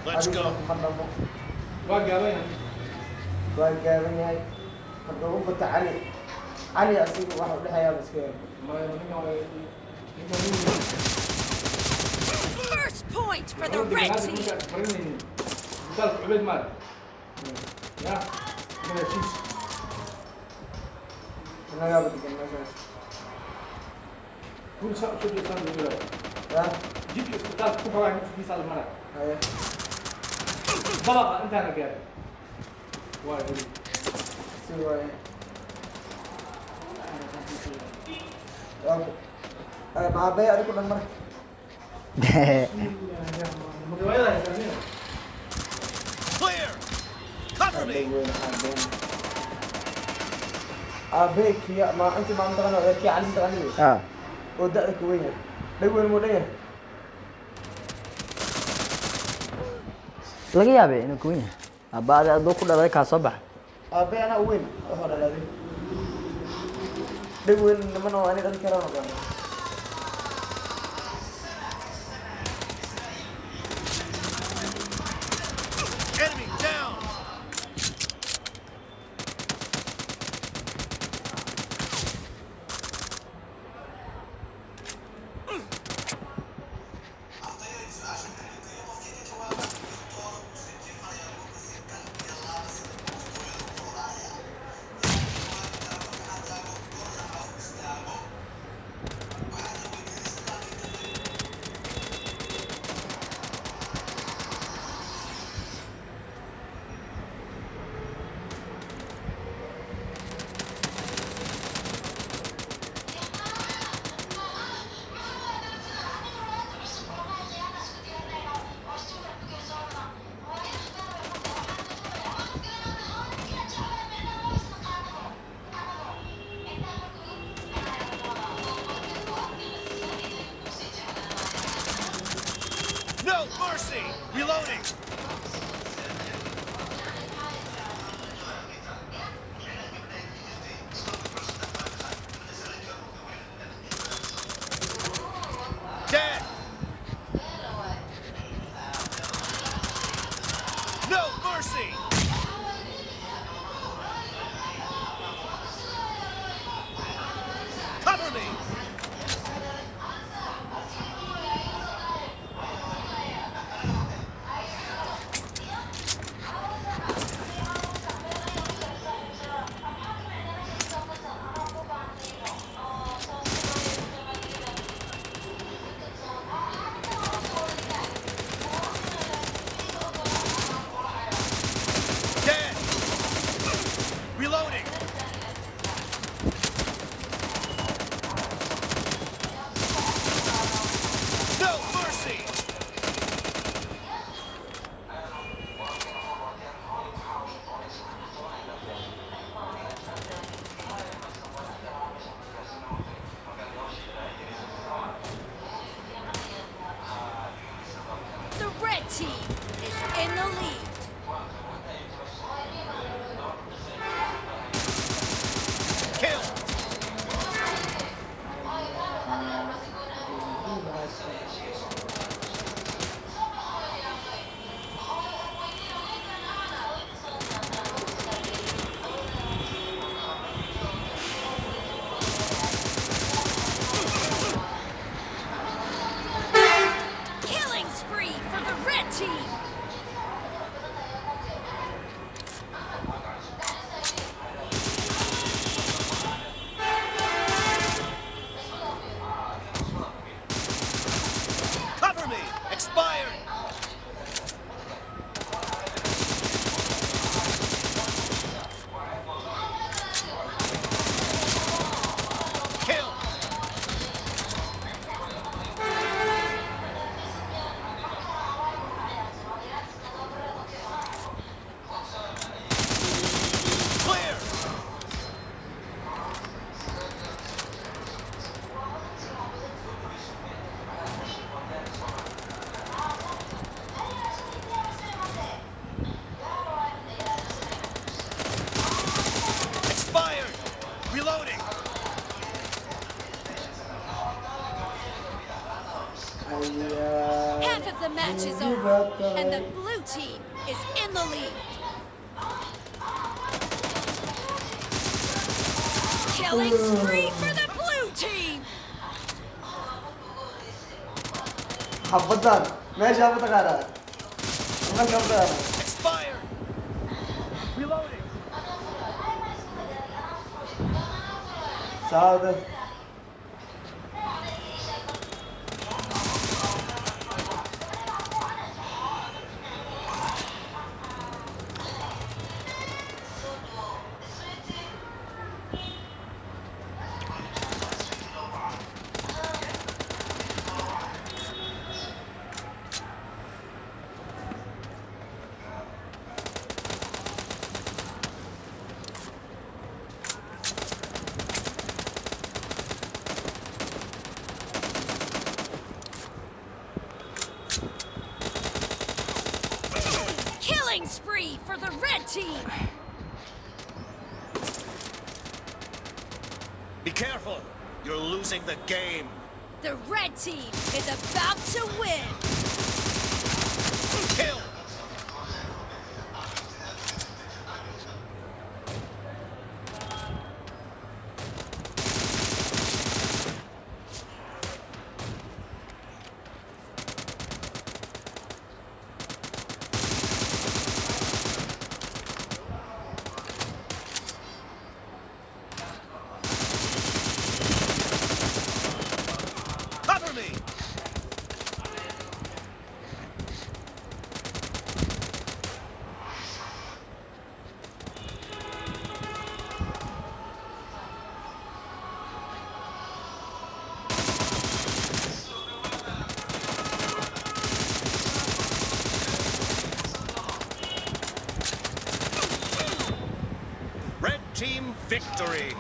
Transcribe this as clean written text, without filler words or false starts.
Let's go. First point for the red team. Clear. Cover me. laga yaabay inuu ku yahay abaada adoo ku dhalay ka soo bax Enemy down. No mercy. Reloading. Dead. No mercy. Cover me. Dead. Reloading. No mercy. The red team is in the lead. Kill. Killing spree for the red team. Half of the match is over, and the blue team is in the lead. Killing spree for the blue team. खबरदार मैं शाम तक आ रहा है मैं शाम तक आ रहा हूँ Expired. Reloading. सावधान Killing spree for the red team. Be careful. You're losing the game. The red team is about to win. Kill. Cover me. Red team victory.